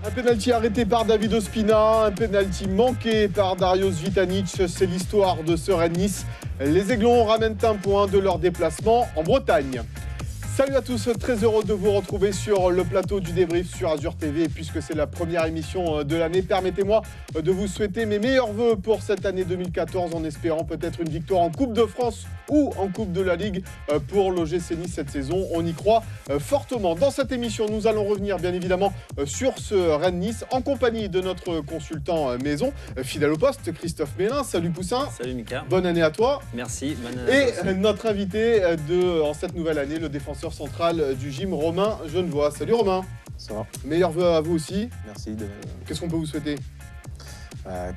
Un pénalty arrêté par David Ospina, un pénalty manqué par Darius Vitanic. C'est l'histoire de ce Rennes-Nice. Les Aiglons ramènent un point de leur déplacement en Bretagne. Salut à tous, très heureux de vous retrouver sur le plateau du débrief sur Azure TV. Et puisque c'est la première émission de l'année, permettez-moi de vous souhaiter mes meilleurs voeux pour cette année 2014 en espérant peut-être une victoire en Coupe de France ou en Coupe de la Ligue pour l'OGC Nice cette saison. On y croit fortement. Dans cette émission, nous allons revenir bien évidemment sur ce Rennes-Nice en compagnie de notre consultant maison, fidèle au poste, Christophe Mélin. Salut Poussin. Salut Mika. Bonne année à toi. Merci, bonne année. Et notre invité en cette nouvelle année, le défenseur central du gym, Romain Genevois. Salut Romain. Ça va. Meilleurs vœux à vous aussi. Merci. Qu'est-ce qu'on peut vous souhaiter ?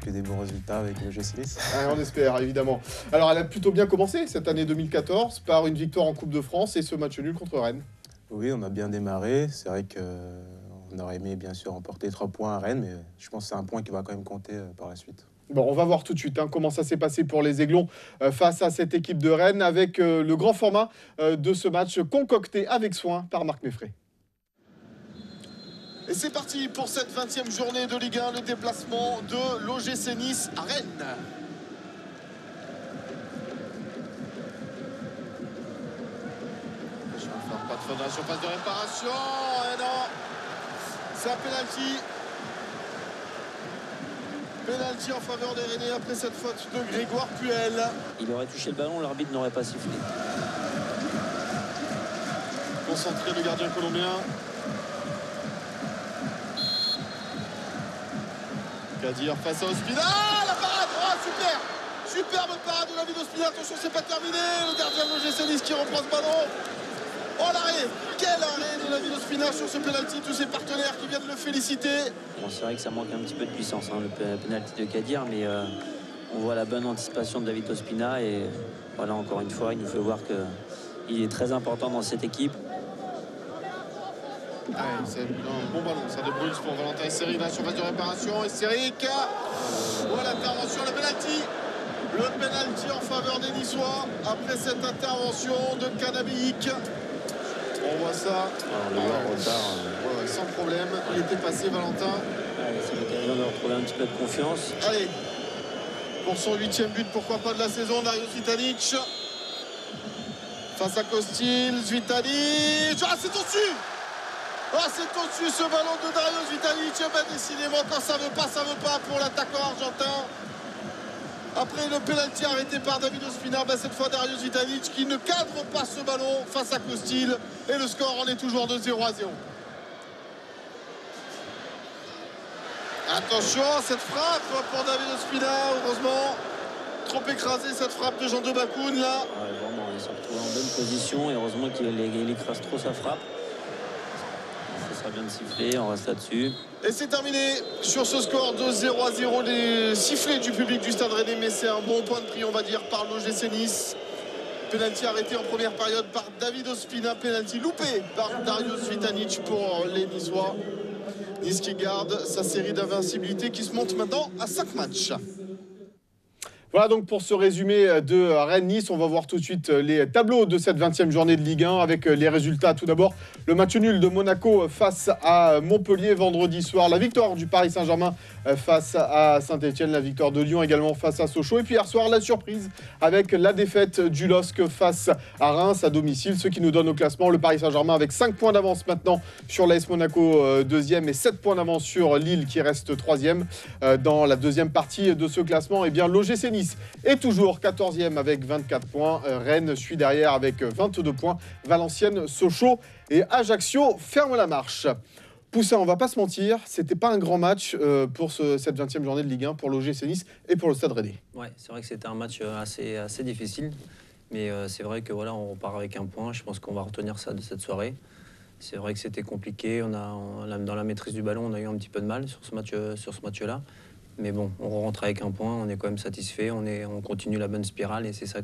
Que des bons résultats avec le GC Nice. On espère, évidemment. Alors, elle a plutôt bien commencé cette année 2014 par une victoire en Coupe de France et ce match nul contre Rennes. Oui, on a bien démarré. C'est vrai qu'on aurait aimé, bien sûr, remporter 3 points à Rennes, mais je pense que c'est un point qui va quand même compter par la suite. Bon, on va voir tout de suite comment ça s'est passé pour les Aiglons face à cette équipe de Rennes avec le grand format de ce match concocté avec soin par Marc Meffray. Et c'est parti pour cette 20e journée de Ligue 1, le déplacement de l'OGC Nice à Rennes. Pas de faute dans la surface de réparation. Et non, c'est un penalty. Penalty en faveur des Rennais après cette faute de Grégoire Puel. Il aurait touché le ballon, l'arbitre n'aurait pas sifflé. Concentré le gardien colombien. Kadir face à Ospina. La parade, super. Superbe parade de David Ospina. Attention, c'est pas terminé. Le gardien de l'OGC Nice qui reprend ce ballon. Oh l'arrêt. Quel arrêt de David Ospina sur ce penalty. Tous ses partenaires qui viennent le féliciter. Bon, c'est vrai que ça manque un petit peu de puissance, le penalty de Kadir, mais on voit la bonne anticipation de David Ospina. Et voilà, encore une fois, il nous fait voir qu'il est très important dans cette équipe. C'est un bon ballon, ça de Bruls pour Valentin Esseric dans la surface de réparation. Esseric, voilà l'intervention, le penalty. Le penalty en faveur des Niçois après cette intervention de Canabic. On voit ça. On le voit en retard. Sans problème, il était passé Valentin. C'est l'occasion de retrouver un petit peu de confiance. Allez, pour son 8e but, pourquoi pas de la saison, Darius Vitanic. Face à Kostil, Vitanic. Ah, c'est au-dessus. Ah, c'est au-dessus ce ballon de Darius Vitanic. Ben, décidément, quand ça veut pas pour l'attaquant argentin. Après le pénalty arrêté par David Ospina, ben, cette fois Darius Vitanic qui ne cadre pas ce ballon face à Kostil. Et le score en est toujours de 0-0. Attention, cette frappe pour David Ospina, heureusement. Trop écrasé cette frappe de Jean de Bakoun là. Vraiment, il s'est retrouvé en bonne position et heureusement qu'il écrase trop sa frappe. Ça sera bien de siffler, on reste là-dessus. Et c'est terminé sur ce score de 0-0. Les sifflets du public du Stade Rennais, mais c'est un bon point de prix, on va dire, par l'OGC Nice. Penalty arrêté en première période par David Ospina, penalty loupé par Darius Vitanic pour les Niçois. Nice qui garde sa série d'invincibilité qui se monte maintenant à 5 matchs. Voilà donc pour ce résumé de Rennes-Nice. On va voir tout de suite les tableaux de cette 20e journée de Ligue 1 avec les résultats. Tout d'abord, le match nul de Monaco face à Montpellier vendredi soir. La victoire du Paris Saint-Germain face à Saint-Etienne. La victoire de Lyon également face à Sochaux. Et puis hier soir, la surprise avec la défaite du LOSC face à Reims à domicile. Ce qui nous donne au classement le Paris Saint-Germain avec 5 points d'avance maintenant sur l'AS Monaco 2e et 7 points d'avance sur Lille qui reste 3e. Dans la deuxième partie de ce classement, eh bien l'OGC Nice est toujours 14e avec 24 points. Rennes suit derrière avec 22 points. Valenciennes, Sochaux et Ajaccio ferment la marche. Poussin, on va pas se mentir, c'était pas un grand match pour cette 20e journée de Ligue 1 pour l'OGC Nice et pour le Stade Rennais. Ouais, c'est vrai que c'était un match assez difficile. Mais c'est vrai que voilà, on repart avec un point. Je pense qu'on va retenir ça de cette soirée. C'est vrai que c'était compliqué. Dans la maîtrise du ballon, on a eu un petit peu de mal sur ce match-là. Mais bon, on rentre avec un point, on est quand même satisfait, on continue la bonne spirale et c'est ça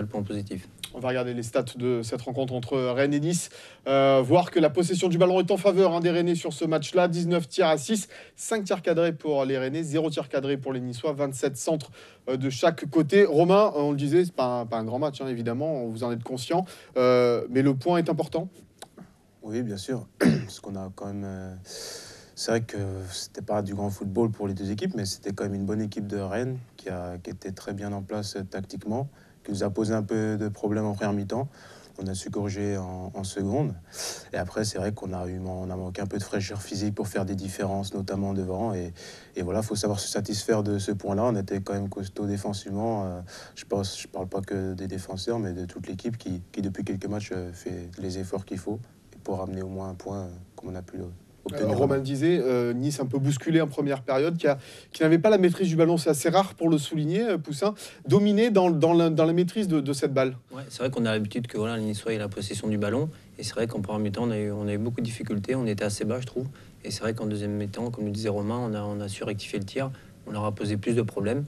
le point positif. On va regarder les stats de cette rencontre entre Rennes et Nice, voir que la possession du ballon est en faveur des Rennais sur ce match-là. 19 tirs à 6, 5 tirs cadrés pour les Rennais, 0 tirs cadrés pour les Niçois, 27 centres de chaque côté. Romain, on le disait, c'est pas un grand match, évidemment, vous en êtes conscient, mais le point est important. Oui, bien sûr, parce qu'on a quand même C'est vrai que c'était pas du grand football pour les deux équipes, mais c'était quand même une bonne équipe de Rennes qui était très bien en place tactiquement, qui nous a posé un peu de problèmes en première mi-temps. On a su corriger en seconde. Et après, c'est vrai qu'on on a manqué un peu de fraîcheur physique pour faire des différences, notamment devant. Et voilà, il faut savoir se satisfaire de ce point-là. On était quand même costaud défensivement. Je parle pas que des défenseurs, mais de toute l'équipe qui depuis quelques matchs, fait les efforts qu'il faut pour ramener au moins un point comme on a pu obtenir. Romain disait, Nice un peu bousculé en première période, qui n'avait pas la maîtrise du ballon, c'est assez rare pour le souligner, Poussin, dominé dans la maîtrise de cette balle. Ouais, c'est vrai qu'on a l'habitude que voilà, les Niçois aient la possession du ballon. Et c'est vrai qu'en première mi-temps, on a eu beaucoup de difficultés. On était assez bas, je trouve. Et c'est vrai qu'en deuxième mi-temps, comme le disait Romain, on a su rectifier le tir. On leur a posé plus de problèmes.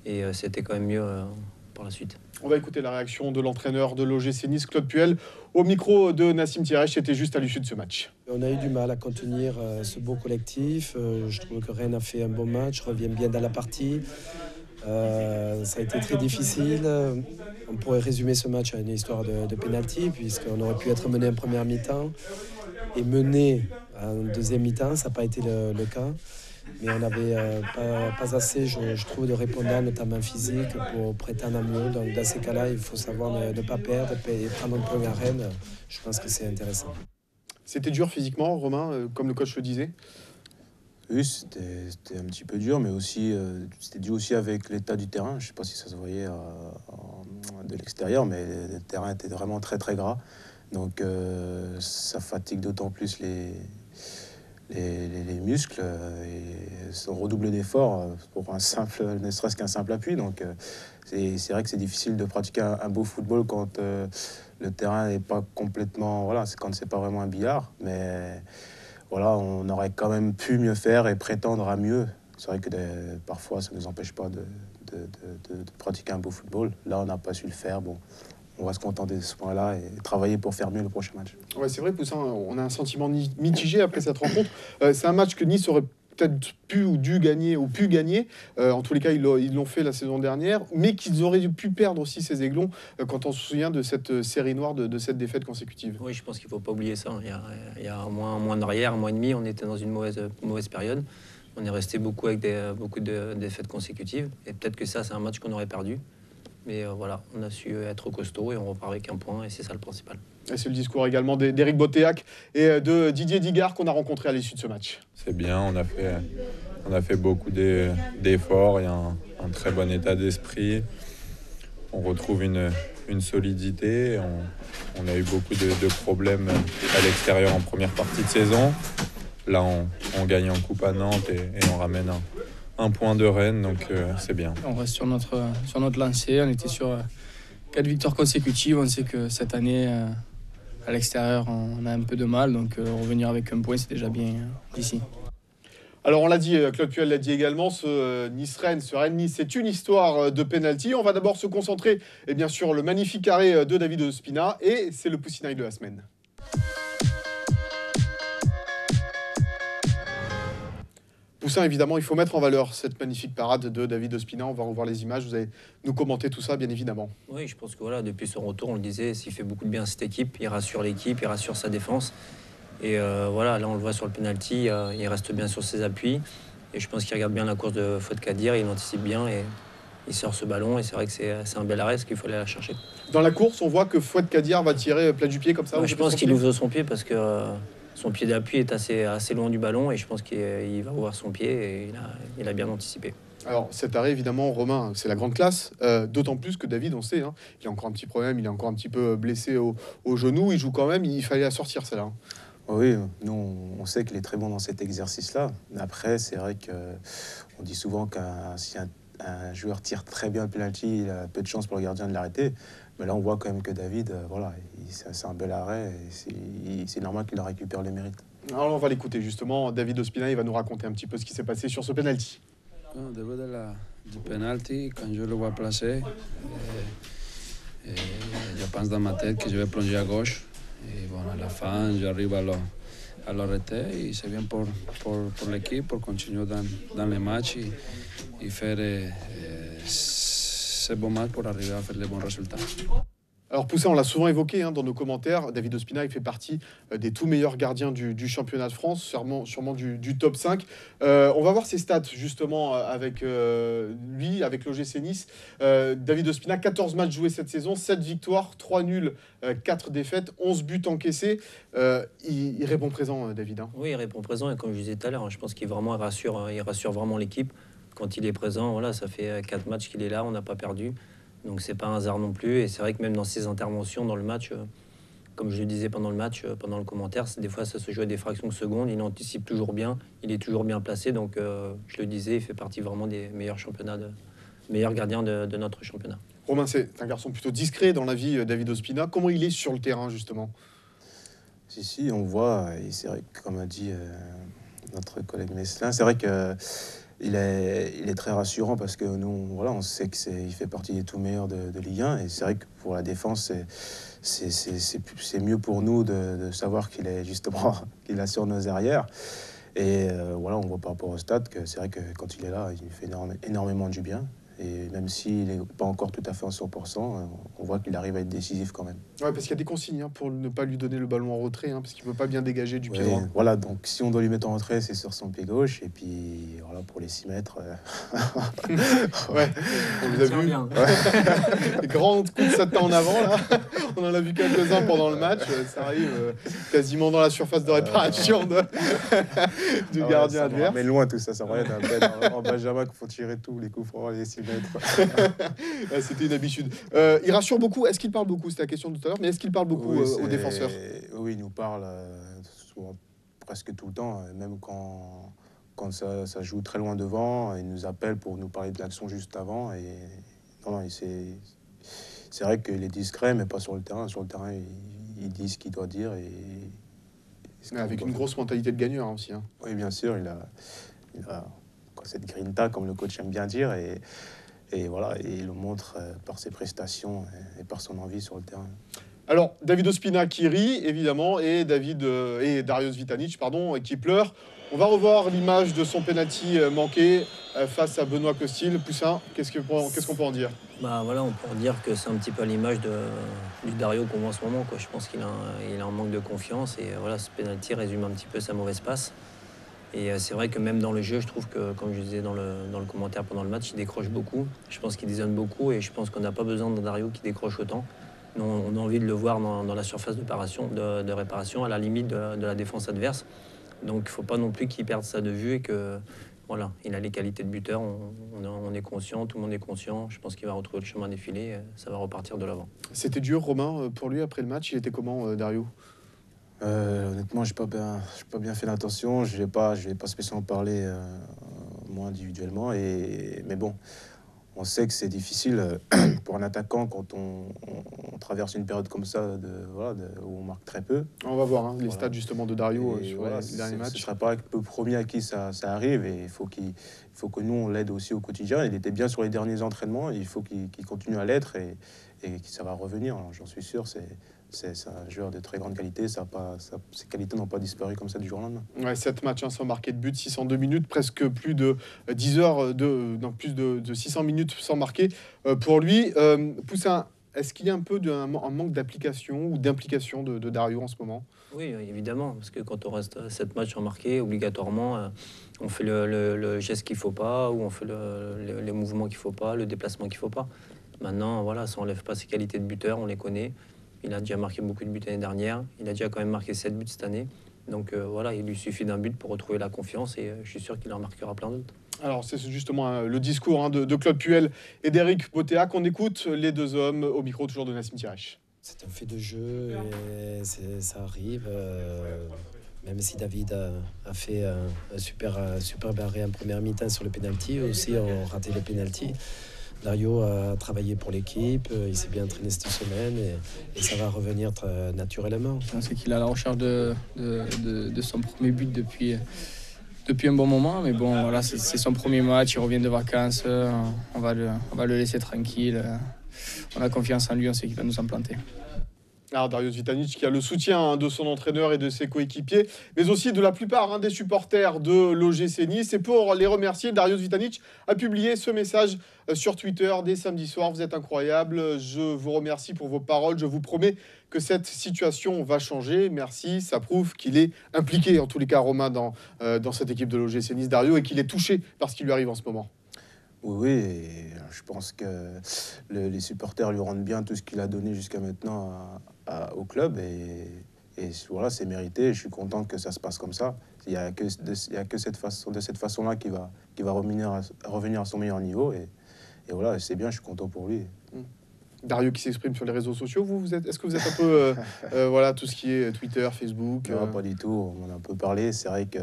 Et c'était quand même mieux par la suite. On va écouter la réaction de l'entraîneur de l'OGC Nice, Claude Puel, au micro de Nassim Thierry. C'était juste à l'issue de ce match. On a eu du mal à contenir ce beau collectif. Je trouve que Rennes a fait un bon match, revient bien dans la partie. Ça a été très difficile. On pourrait résumer ce match à une histoire de pénalty, puisqu'on aurait pu être mené en première mi-temps et mené en deuxième mi-temps. Ça n'a pas été le cas. Mais on n'avait pas assez, je trouve, de répondants, notamment physique, pour prétendre à mieux. Donc dans ces cas-là, il faut savoir ne pas perdre et prendre un point à Rennes. Je pense que c'est intéressant. C'était dur physiquement, Romain, comme le coach le disait? Oui, c'était un petit peu dur, mais aussi c'était dû aussi avec l'état du terrain. Je ne sais pas si ça se voyait de l'extérieur, mais le terrain était vraiment très très gras. Donc ça fatigue d'autant plus les muscles et redouble d'efforts pour ne serait-ce qu'un simple appui. Donc c'est vrai que c'est difficile de pratiquer un beau football quand le terrain n'est pas complètement, voilà, c'est quand c'est pas vraiment un billard. Mais voilà, on aurait quand même pu mieux faire et prétendre à mieux. C'est vrai que parfois ça ne nous empêche pas de pratiquer un beau football. Là, on n'a pas su le faire. Bon, on va se contenter de ce point-là et travailler pour faire mieux le prochain match. Ouais, c'est vrai, Poussin, on a un sentiment mitigé après cette rencontre. C'est un match que Nice aurait peut-être pu ou dû gagner ou pu gagner. En tous les cas, ils l'ont fait la saison dernière, mais qu'ils auraient pu perdre aussi ces Aiglons quand on se souvient de cette série noire, de cette défaite consécutive. Oui, je pense qu'il ne faut pas oublier ça. Il y a un mois d'arrière, un mois et demi, on était dans une mauvaise période. On est resté beaucoup avec beaucoup de défaites consécutives. Et peut-être que ça, c'est un match qu'on aurait perdu. Mais voilà, on a su être costaud et on repart avec un point et c'est ça le principal. Et c'est le discours également d'Éric Botéac et de Didier Digard qu'on a rencontré à l'issue de ce match. C'est bien, on a fait beaucoup d'efforts, il y a un très bon état d'esprit. On retrouve une solidité. On a eu beaucoup de problèmes à l'extérieur en première partie de saison. Là, on gagne en coupe à Nantes et on ramène un point de Rennes, donc c'est bien. On reste sur notre lancée, on était sur 4 victoires consécutives. On sait que cette année, à l'extérieur, on a un peu de mal, donc revenir avec un point, c'est déjà bien ici. Alors on l'a dit, Claude Puel l'a dit également, ce Nice-Rennes, ce Rennes-Nice, c'est une histoire de pénalty. On va d'abord se concentrer bien sûr le magnifique arrêt de David Ospina et c'est le Poussinaille de la semaine. Poussin, évidemment, il faut mettre en valeur cette magnifique parade de David Ospina. On va revoir les images, vous allez nous commenter tout ça, bien évidemment. Oui, je pense que voilà, depuis son retour, on le disait, s'il fait beaucoup de bien à cette équipe, il rassure l'équipe, il rassure sa défense. Et voilà, là on le voit sur le penalty, il reste bien sur ses appuis. Et je pense qu'il regarde bien la course de Fouad Kadir, il anticipe bien et il sort ce ballon. Et c'est vrai que c'est un bel arrêt, parce qu'il faut aller la chercher. Dans la course, on voit que Fouad Kadir va tirer plat du pied comme ça. Ouais, je pense qu'il ouvre son pied parce que son pied d'appui est assez loin du ballon. Et je pense qu'il va ouvrir son pied et il a bien anticipé. Alors cet arrêt, évidemment, Romain, c'est la grande classe. D'autant plus que David, on sait, hein, il a encore un petit problème, il est encore un petit peu blessé au genou. Il joue quand même, il fallait la sortir celle-là. Hein. Oui, nous, on sait qu'il est très bon dans cet exercice-là. Après, c'est vrai qu'on dit souvent que si un joueur tire très bien le penalty, il a peu de chance pour le gardien de l'arrêter. Mais là, on voit quand même que David, voilà, c'est un bel arrêt. C'est normal qu'il en récupère les mérites. Alors, on va l'écouter justement. David Ospina, il va nous raconter un petit peu ce qui s'est passé sur ce penalty. Au début du penalty, quand je le vois placer, je pense dans ma tête que je vais plonger à gauche. Et bon, à la fin, j'arrive à l'arrêter et c'est bien pour l'équipe, pour continuer dans les matchs et faire ce bon match pour arriver à faire les bons résultats. Alors Poussin, on l'a souvent évoqué dans nos commentaires, David Ospina, il fait partie des tout meilleurs gardiens du championnat de France, sûrement du top 5. On va voir ses stats justement avec lui, avec l'OGC Nice. David Ospina, 14 matchs joués cette saison, 7 victoires, 3 nuls, 4 défaites, 11 buts encaissés. Il répond présent, David. Oui, il répond présent et comme je disais tout à l'heure, je pense qu'il rassure vraiment l'équipe. Quand il est présent, voilà, ça fait 4 matchs qu'il est là, on n'a pas perdu. Donc c'est pas un hasard non plus. Et c'est vrai que même dans ses interventions dans le match, comme je le disais pendant le match, pendant le commentaire, des fois ça se joue à des fractions de secondes. Il anticipe toujours bien, il est toujours bien placé. Donc je le disais, il fait partie vraiment des meilleurs gardiens de notre championnat. Romain, c'est un garçon plutôt discret dans la vie, David Ospina. Comment il est sur le terrain justement? Si, on voit, et c'est vrai que comme a dit notre collègue Meslin, c'est vrai que il est très rassurant parce que nous, voilà, on sait qu'il fait partie des tout meilleurs de Ligue 1 et c'est vrai que pour la défense, c'est mieux pour nous de savoir qu'il est justement qu'il assure nos arrières. Et voilà, on voit par rapport au stade que c'est vrai que quand il est là, il fait énormément du bien. Et même s'il n'est pas encore tout à fait en 100%, on voit qu'il arrive à être décisif quand même. Ouais, parce qu'il y a des consignes pour ne pas lui donner le ballon en retrait, parce qu'il ne peut pas bien dégager du pied droit. Voilà, donc si on doit lui mettre en retrait, c'est sur son pied gauche. Et puis voilà, pour les 6 mètres. Ouais, on vous a vu. Les grands coups de satin en avant, là. On en a vu quelques-uns pendant le match. Ça arrive quasiment dans la surface de réparation du gardien adverse. Mais loin tout ça, ça va être en Benjamin qu'il faut tirer tous les coups francs, les 6 mètres. C'était une habitude. Il rassure beaucoup. Est-ce qu'il parle beaucoup? C'était la question de tout à l'heure. Mais est-ce qu'il parle beaucoup aux défenseurs? Oui, il nous parle souvent, presque tout le temps. Même quand ça joue très loin devant, il nous appelle pour nous parler de l'action juste avant. Et non, c'est vrai qu'il est discret, mais pas sur le terrain. Sur le terrain, il dit ce qu'il doit dire. Avec une grosse mentalité de gagneur aussi. Oui, bien sûr. Il a cette grinta, comme le coach aime bien dire. Et voilà, et il le montre par ses prestations et par son envie sur le terrain. Alors, David Ospina qui rit, évidemment, et Darius Vitanic, qui pleure. On va revoir l'image de son penalty manqué face à Benoît Costil. Poussin, qu'est-ce qu'on peut en dire? Voilà, on peut en dire que c'est un petit peu à l'image du Dario qu'on voit en ce moment, quoi. Je pense qu'il a un manque de confiance et voilà, ce penalty résume un petit peu sa mauvaise passe. Et c'est vrai que même dans le jeu, je trouve que, comme je disais dans le commentaire pendant le match, il décroche beaucoup. Je pense qu'il dézone beaucoup et je pense qu'on n'a pas besoin de Dario qui décroche autant. On a envie de le voir dans la surface de réparation, à la limite de la défense adverse. Donc il ne faut pas non plus qu'il perde ça de vue et que voilà, il a les qualités de buteur. On est conscient, tout le monde est conscient. Je pense qu'il va retrouver le chemin défilé, ça va repartir de l'avant. C'était dur, Romain, pour lui après le match. Il était comment, Dario? Honnêtement, j'ai pas bien fait l'attention. Je vais pas spécialement parler moi individuellement. Mais bon, on sait que c'est difficile pour un attaquant quand on traverse une période comme ça où on marque très peu. On va voir les stats justement de Dario sur les derniers matchs. Ce ne sera pas le premier à qui ça arrive et il faut que nous on l'aide aussi au quotidien. Il était bien sur les derniers entraînements. Il faut qu'il continue à l'être et que ça va revenir. J'en suis sûr. C'est un joueur de très grande qualité. Ses qualités n'ont pas disparu comme ça du jour au lendemain. Ouais, 7 matchs sans marquer de but, 602 minutes, presque plus de 10 heures, plus de 600 minutes sans marquer. Pour lui, Poussin, est-ce qu'il y a un peu un manque d'application ou d'implication de Dario en ce moment? Oui, évidemment, parce que quand on reste 7 matchs sans marquer, obligatoirement, on fait le geste qu'il ne faut pas, ou on fait les mouvements qu'il ne faut pas, le déplacement qu'il ne faut pas. Maintenant, voilà, ça n'enlève pas ses qualités de buteur, on les connaît. Il a déjà marqué beaucoup de buts l'année dernière. Il a déjà quand même marqué 7 buts cette année. Donc voilà, il lui suffit d'un but pour retrouver la confiance et je suis sûr qu'il en marquera plein d'autres. Alors c'est justement le discours de Claude Puel et d'Éric Botéa qu'on écoute, les deux hommes, au micro toujours de Nassim Thierry. C'est un fait de jeu et ça arrive. Même si David a fait un super arrêt en première mi-temps sur le penalty, aussi on raté le penalty. Dario a travaillé pour l'équipe, il s'est bien entraîné cette semaine et ça va revenir naturellement. On sait qu'il est à la recherche de son premier but depuis un bon moment, mais bon, voilà, c'est son premier match, il revient de vacances, on va le laisser tranquille. On a confiance en lui, on sait qu'il va nous en planter. Alors Darius Vitanic qui a le soutien de son entraîneur et de ses coéquipiers, mais aussi de la plupart des supporters de l'OGC Nice. Et pour les remercier, Darius Vitanic a publié ce message sur Twitter dès samedi soir. Vous êtes incroyables, je vous remercie pour vos paroles, je vous promets que cette situation va changer. Merci, ça prouve qu'il est impliqué, en tous les cas, Romain, dans cette équipe de l'OGC Nice, Dario, et qu'il est touché par ce qui lui arrive en ce moment. Oui, et je pense que les supporters lui rendent bien tout ce qu'il a donné jusqu'à maintenant au club. Et voilà, c'est mérité. Je suis content que ça se passe comme ça. Il n'y a que de cette façon-là qu'il va revenir à son meilleur niveau. Et voilà, c'est bien, je suis content pour lui. Dario qui s'exprime sur les réseaux sociaux, est-ce que vous êtes un peu, voilà, tout ce qui est Twitter, Facebook Non, pas du tout, on en a un peu parlé. C'est vrai que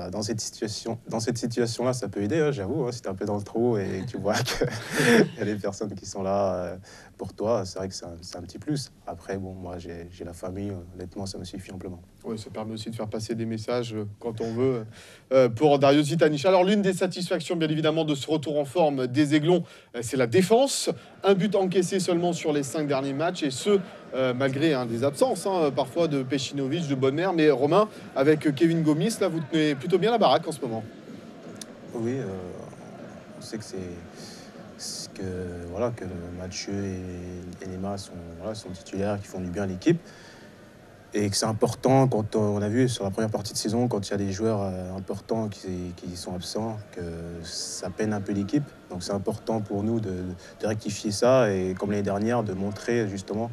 dans cette situation-là, ça peut aider, hein, j'avoue. Hein, si tu es un peu dans le trou et tu vois qu'il y a des personnes qui sont là pour toi, c'est vrai que c'est un petit plus. Après, bon, moi, j'ai la famille, honnêtement, ça me suffit amplement. Oui, ça permet aussi de faire passer des messages quand on veut pour Darius Vitanic. Alors, l'une des satisfactions, bien évidemment, de ce retour en forme des Aiglons, c'est la défense. Un but encaissé seulement sur les 5 derniers matchs, et ce, malgré des absences, parfois de Pecinovic, de Bonnemère. Mais Romain, avec Kevin Gomis, là, vous tenez plutôt bien la baraque en ce moment. Oui, on sait que Mathieu et Nema sont titulaires, qui font du bien à l'équipe. Et que c'est important, quand on a vu sur la première partie de saison, quand il y a des joueurs importants qui sont absents, que ça peine un peu l'équipe. Donc c'est important pour nous de rectifier ça, et comme l'année dernière, de montrer justement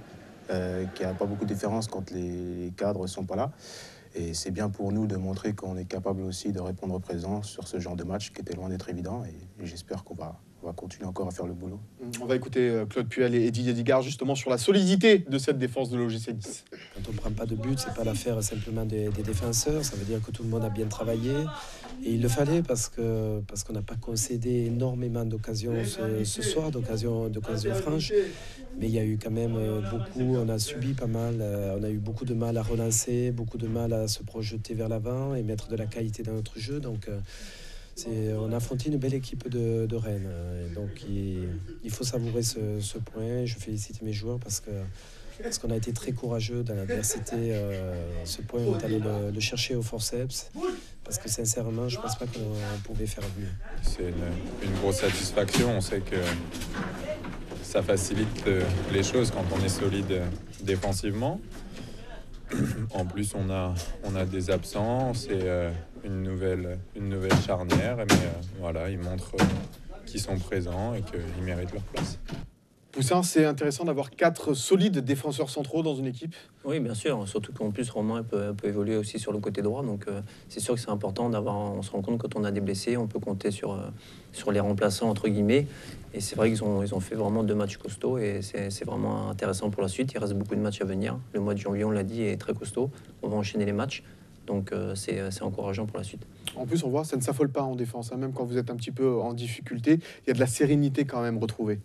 qu'il n'y a pas beaucoup de différence quand les cadres ne sont pas là. Et c'est bien pour nous de montrer qu'on est capable aussi de répondre présent sur ce genre de match qui était loin d'être évident. Et j'espère qu'on va continuer encore à faire le boulot. On va écouter Claude Puel et Didier Digard justement sur la solidité de cette défense de l'OGC Nice. Quand on ne prend pas de but, c'est pas l'affaire simplement des défenseurs. Ça veut dire que tout le monde a bien travaillé. Et il le fallait parce qu'on n'a pas concédé énormément d'occasions ce soir, d'occasions franches. Mais il y a eu quand même beaucoup, on a subi pas mal, on a eu beaucoup de mal à relancer, beaucoup de mal à se projeter vers l'avant et mettre de la qualité dans notre jeu. Donc on a affronté une belle équipe de Rennes. Et donc il faut savourer ce point. Je félicite mes joueurs parce qu'on a été très courageux dans l'adversité. Ce point, on est allé le chercher au forceps. Parce que sincèrement, je ne pense pas qu'on pouvait faire mieux. C'est une grosse satisfaction. On sait que ça facilite les choses quand on est solide défensivement. En plus, on a des absents, c'est une nouvelle charnière. Mais voilà, ils montrent qu'ils sont présents et qu'ils méritent leur place. Poussin, c'est intéressant d'avoir 4 solides défenseurs centraux dans une équipe. Oui, bien sûr. Surtout qu'en plus, Romain peut évoluer aussi sur le côté droit. Donc, c'est sûr que c'est important d'avoir. On se rend compte quand on a des blessés, on peut compter sur les remplaçants, entre guillemets. Et c'est vrai qu'ils ont fait vraiment 2 matchs costauds. Et c'est vraiment intéressant pour la suite. Il reste beaucoup de matchs à venir. Le mois de janvier, on l'a dit, est très costaud. On va enchaîner les matchs. Donc, c'est encourageant pour la suite. En plus, on voit, ça ne s'affole pas en défense. Même quand vous êtes un petit peu en difficulté, il y a de la sérénité quand même retrouvée.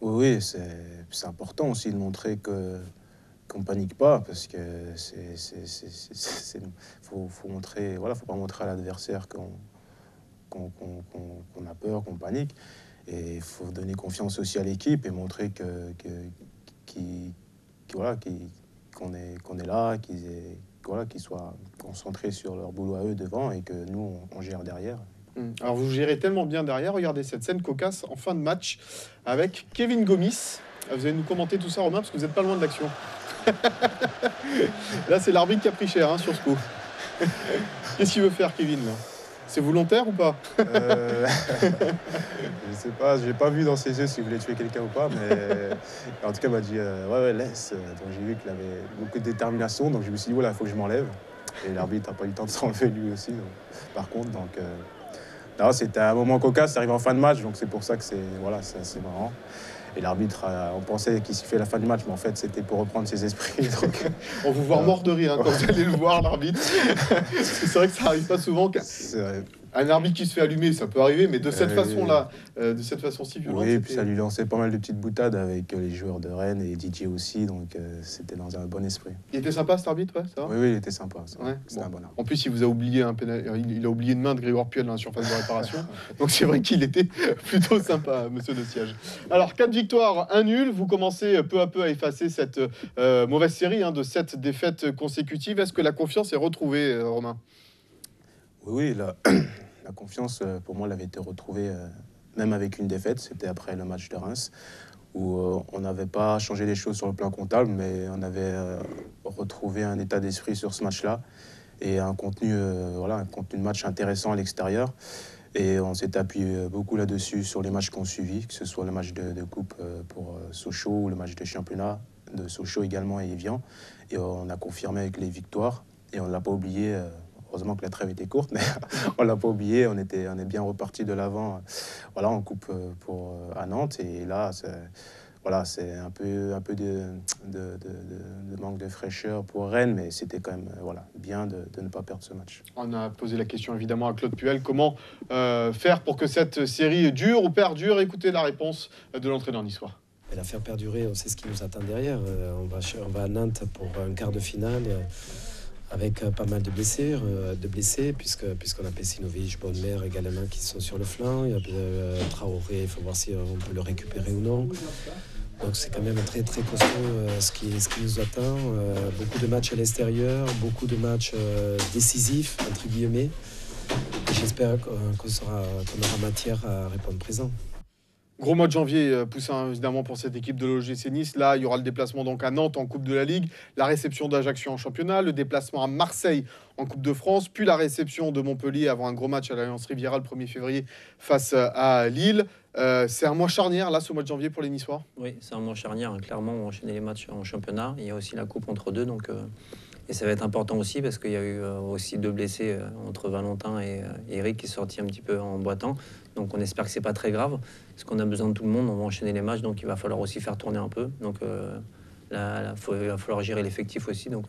Oui, c'est important aussi de montrer qu'on panique pas, parce que faut montrer, voilà, faut pas montrer à l'adversaire qu'on a peur, qu'on panique, et il faut donner confiance aussi à l'équipe et montrer qu'on est là, qu'ils soient concentrés sur leur boulot à eux devant et que nous on gère derrière. Alors vous gérez tellement bien derrière, regardez cette scène cocasse en fin de match avec Kevin Gomis. Vous allez nous commenter tout ça, Romain, parce que vous n'êtes pas loin de l'action. Là, c'est l'arbitre qui a pris cher sur ce coup. Qu'est-ce qu'il veut faire, Kevin, là? C'est volontaire ou pas? Je sais pas, j'ai pas vu dans ses yeux s'il voulait tuer quelqu'un ou pas, mais en tout cas, il m'a dit ouais, laisse. Donc j'ai vu qu'il avait beaucoup de détermination, donc je me suis dit voilà, il faut que je m'enlève. Et l'arbitre n'a pas eu le temps de s'enlever lui aussi. Donc, par contre, donc. Non, c'était un moment cocasse, ça arrive en fin de match, donc c'est pour ça que c'est marrant. Et l'arbitre, on pensait qu'il sifflait la fin du match, mais en fait, c'était pour reprendre ses esprits. Donc, on vous voit mort de rire quand vous allez le voir, l'arbitre. C'est vrai que ça arrive pas souvent. Un arbitre qui se fait allumer, ça peut arriver, mais de cette façon-là, de cette façon si violente. Oui, et puis ça lui lançait pas mal de petites boutades avec les joueurs de Rennes et Didier aussi, donc c'était dans un bon esprit. Il était sympa cet arbitre, ouais, ça va. Oui, il était sympa. Ouais, C'était bon. un bon arbitre. En plus, il vous a oublié il a oublié une main de Grégoire Puel dans la surface de réparation. Donc c'est vrai qu'il était plutôt sympa, monsieur de Siège. Alors, 4 victoires, 1 nul. Vous commencez peu à peu à effacer cette mauvaise série de 7 défaites consécutives. Est-ce que la confiance est retrouvée, Romain? Oui, la confiance, pour moi, elle avait été retrouvée même avec une défaite. C'était après le match de Reims, où on n'avait pas changé les choses sur le plan comptable, mais on avait retrouvé un état d'esprit sur ce match-là et un contenu de match intéressant à l'extérieur. Et on s'est appuyé beaucoup là-dessus sur les matchs qu'on suivi, que ce soit le match de coupe pour Sochaux ou le match de championnat de Sochaux également et Evian. Et on a confirmé avec les victoires et on ne l'a pas oublié. Heureusement que la trêve était courte, mais on l'a pas oublié. On est bien reparti de l'avant. Voilà, en coupe à Nantes. Et là, c'est un peu de manque de fraîcheur pour Rennes, mais c'était quand même bien de ne pas perdre ce match. On a posé la question évidemment à Claude Puel. Comment faire pour que cette série dure ou perdure? Écoutez la réponse de l'entraîneur niçois. Et la faire perdurer, on sait ce qui nous attend derrière. On va à Nantes pour un quart de finale. Avec pas mal de blessés, puisqu'on a Pessinovic, Bonnemer également qui sont sur le flanc. Il y a Traoré, il faut voir si on peut le récupérer ou non. Donc c'est quand même très très costaud ce qui nous attend. Beaucoup de matchs à l'extérieur, beaucoup de matchs décisifs, entre guillemets. Et j'espère qu'on aura matière à répondre présent. Gros mois de janvier, Poussin, évidemment, pour cette équipe de l'OGC Nice. Là, il y aura le déplacement donc à Nantes en Coupe de la Ligue, la réception d'Ajaccio en championnat, le déplacement à Marseille en Coupe de France, puis la réception de Montpellier avant un gros match à l'Alliance Riviera le 1er février face à Lille. C'est un mois charnière, là, ce mois de janvier pour les Niçois? Oui, c'est un mois charnière. Clairement, on va enchaîner les matchs en championnat. Il y a aussi la Coupe entre deux, donc... Et ça va être important aussi parce qu'il y a eu aussi 2 blessés entre Valentin et Eric qui sont sortis un petit peu en boitant. Donc on espère que c'est pas très grave parce qu'on a besoin de tout le monde. On va enchaîner les matchs, donc il va falloir aussi faire tourner un peu. Donc il va falloir gérer l'effectif aussi. Donc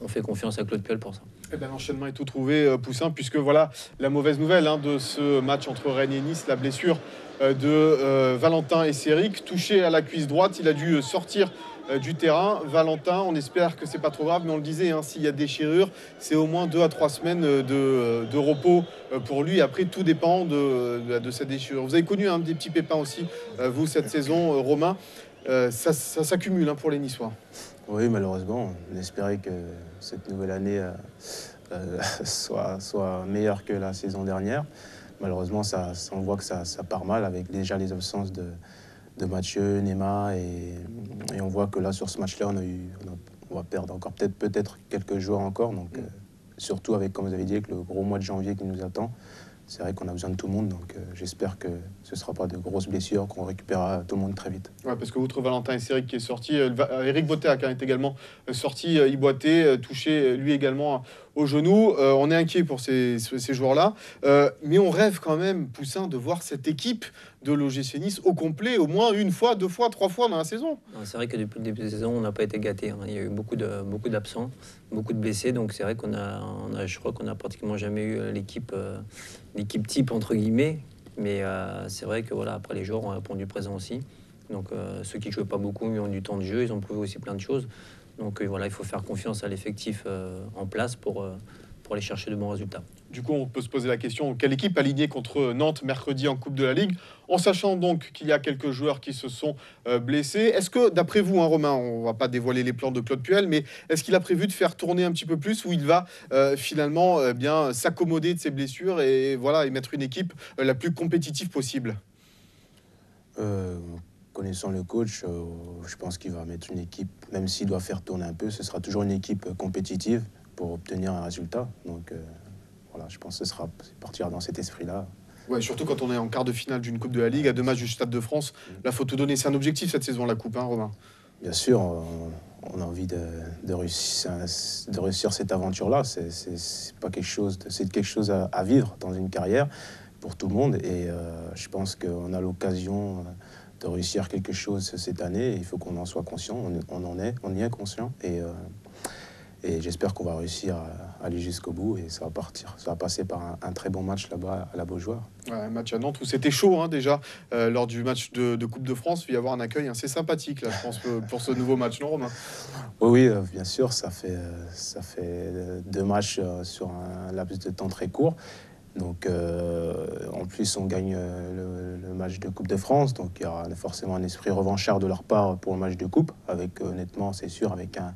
on fait confiance à Claude Puel pour ça. Eh ben, l'enchaînement est tout trouvé, Poussin, puisque voilà la mauvaise nouvelle de ce match entre Rennes et Nice, la blessure de Valentin et Eric, touché à la cuisse droite. Il a dû sortir du terrain. Valentin, on espère que c'est pas trop grave, mais on le disait, s'il y a déchirure, c'est au moins 2 à 3 semaines de repos pour lui. Après, tout dépend de cette déchirure. Vous avez connu des petits pépins aussi, vous, cette saison, Romain. Ça s'accumule pour les Niçois. Oui, malheureusement, on espérait que cette nouvelle année soit meilleure que la saison dernière. Malheureusement, on voit que ça part mal avec déjà les absences de Mathieu, Neymar et on voit que là sur ce match-là on va perdre encore peut-être quelques joueurs encore, donc surtout avec, comme vous avez dit, avec le gros mois de janvier qui nous attend. C'est vrai qu'on a besoin de tout le monde, donc j'espère que ce ne sera pas de grosses blessures, qu'on récupérera tout le monde très vite. Ouais, parce que outre Valentin et Eric qui est sorti, Eric Boteac est également sorti, Iboité, touché lui également au genou. On est inquiet pour ces joueurs-là, mais on rêve quand même, Poussin, de voir cette équipe de l'OGC Nice au complet, au moins 1 fois, 2 fois, 3 fois dans la saison. C'est vrai que depuis le début de la saison, on n'a pas été gâtés. Il y a eu beaucoup d'absents, beaucoup de blessés, donc c'est vrai je crois qu'on n'a pratiquement jamais eu l'équipe type entre guillemets. Mais c'est vrai que après les joueurs ont répondu présent aussi. Donc ceux qui ne jouaient pas beaucoup ont du temps de jeu, ils ont prouvé aussi plein de choses. Donc il faut faire confiance à l'effectif en place pour aller chercher de bons résultats. Du coup, on peut se poser la question, quelle équipe aligner contre Nantes mercredi en Coupe de la Ligue, en sachant donc qu'il y a quelques joueurs qui se sont blessés. Est-ce que, d'après vous, Romain, on ne va pas dévoiler les plans de Claude Puel, mais est-ce qu'il a prévu de faire tourner un petit peu plus, ou il va finalement bien s'accommoder de ses blessures et mettre une équipe la plus compétitive possible? Connaissant le coach, je pense qu'il va mettre une équipe, même s'il doit faire tourner un peu, ce sera toujours une équipe compétitive pour obtenir un résultat. Donc je pense que ce sera partir dans cet esprit-là. Ouais, surtout quand on est en quart de finale d'une Coupe de la Ligue, à 2 matchs du Stade de France. Là, faut tout donner. C'est un objectif cette saison, la Coupe, Romain? Bien sûr, on a envie de réussir cette aventure-là. C'est quelque chose à vivre dans une carrière pour tout le monde. Et je pense qu'on a l'occasion de réussir quelque chose cette année. Il faut qu'on en soit conscient. On y est conscient. Et j'espère qu'on va réussir à aller jusqu'au bout et ça va passer par un très bon match là-bas à la Beaujoire. Ouais, un match à Nantes où c'était chaud déjà lors du match de Coupe de France. Il va y avoir un accueil assez sympathique là, je pense, pour ce nouveau match, non Romain? Oui, bien sûr, ça fait 2 matchs sur un laps de temps très court. Donc en plus on gagne le match de Coupe de France, donc il y aura forcément un esprit revanchard de leur part pour le match de Coupe, avec honnêtement c'est sûr avec un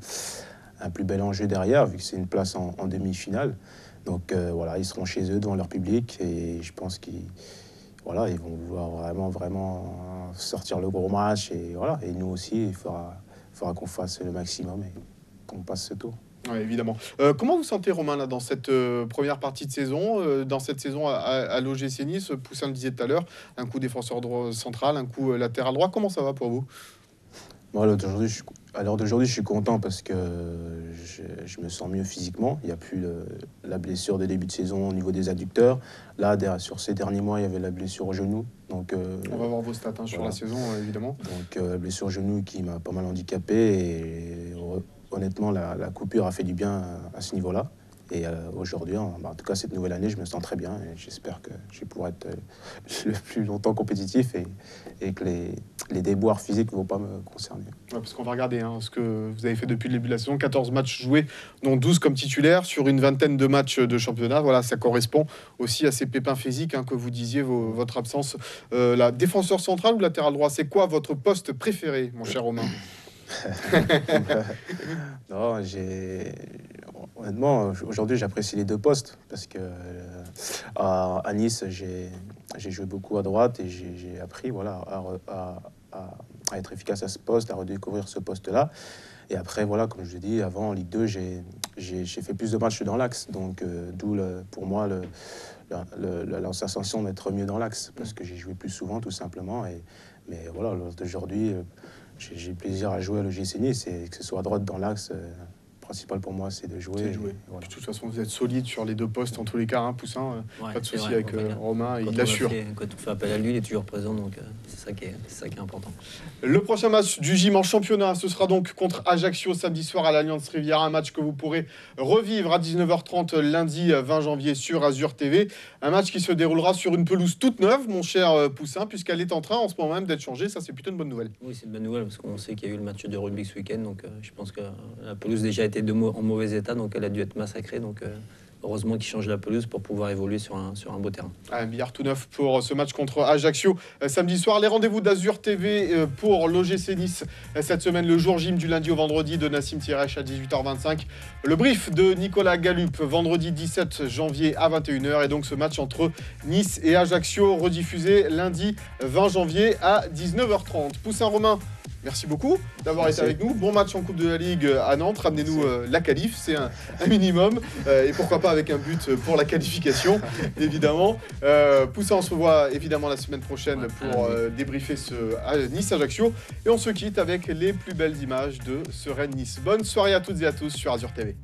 plus bel enjeu derrière, vu que c'est une place en demi-finale. Donc voilà, ils seront chez eux devant leur public et je pense qu'ils vont vouloir vraiment sortir le gros match et voilà. Et nous aussi, il faudra qu'on fasse le maximum et qu'on passe ce tour. Ouais, évidemment. Comment vous sentez, Romain, là, dans cette première partie de saison, dans cette saison à l'OGC Nice? Poussin le disait tout à l'heure, un coup défenseur central, un coup latéral droit. Comment ça va pour vous? Moi, à l'heure d'aujourd'hui, je suis content parce que je me sens mieux physiquement. Il n'y a plus la blessure de début de saison au niveau des adducteurs. Là, sur ces derniers mois, il y avait la blessure au genou. Donc, on va voir vos stats sur la saison, évidemment. Donc, la blessure au genou qui m'a pas mal handicapé. Et honnêtement, la coupure a fait du bien à ce niveau-là. Et aujourd'hui, en tout cas, cette nouvelle année, je me sens très bien et j'espère que je vais pouvoir être le plus longtemps compétitif et que les déboires physiques ne vont pas me concerner. Ouais, parce qu'on va regarder ce que vous avez fait depuis le début de la saison. 14 matchs joués, dont 12 comme titulaire, sur une vingtaine de matchs de championnat. Voilà, ça correspond aussi à ces pépins physiques que vous disiez, votre absence. La défenseur central ou latéral droit, c'est quoi votre poste préféré, mon cher Romain? Non, honnêtement, aujourd'hui, j'apprécie les 2 postes parce que à Nice, j'ai joué beaucoup à droite et j'ai appris à être efficace à ce poste, à redécouvrir ce poste-là. Et après, voilà, comme je l'ai dit, avant, en Ligue 2, j'ai fait plus de matchs dans l'axe. Donc, d'où, pour moi, la sensation d'être mieux dans l'axe parce que j'ai joué plus souvent, tout simplement. Mais voilà, aujourd'hui, j'ai plaisir à jouer à l'OGC Nice et que ce soit à droite dans l'axe. Principal pour moi, c'est de jouer. Voilà. De toute façon, vous êtes solide sur les 2 postes en tous les cas, Poussin. Pas de souci avec Romain, il l'assure. Quand on fait appel à lui, il est toujours présent, donc c'est ça qui est important. Le prochain match du gym en championnat, ce sera donc contre Ajaccio samedi soir à l'Alliance Riviera, un match que vous pourrez revivre à 19h30 lundi 20 janvier sur Azur TV. Un match qui se déroulera sur une pelouse toute neuve, mon cher Poussin, puisqu'elle est en train en ce moment même d'être changée. Ça, c'est plutôt une bonne nouvelle. Oui, c'est une bonne nouvelle parce qu'on sait qu'il y a eu le match de rugby ce week-end, donc je pense que la pelouse déjà était en mauvais état, donc elle a dû être massacrée. Donc heureusement qu'ils changent la pelouse pour pouvoir évoluer sur un beau terrain. Un billard tout neuf pour ce match contre Ajaccio samedi soir. Les rendez-vous d'Azur TV pour l'OGC Nice cette semaine, le jour gym du lundi au vendredi de Nassim Tirech à 18h25. Le brief de Nicolas Galup vendredi 17 janvier à 21h. Et donc ce match entre Nice et Ajaccio rediffusé lundi 20 janvier à 19h30. Poussin, Romain, merci beaucoup d'avoir été avec nous. Bon match en Coupe de la Ligue à Nantes. Ramenez-nous la qualif, c'est un minimum. Et pourquoi pas avec un but pour la qualification, évidemment. Poussin, on se revoit évidemment la semaine prochaine pour débriefer ce Nice-Ajaccio. Et on se quitte avec les plus belles images de ce Rennes-Nice. Bonne soirée à toutes et à tous sur Azur TV.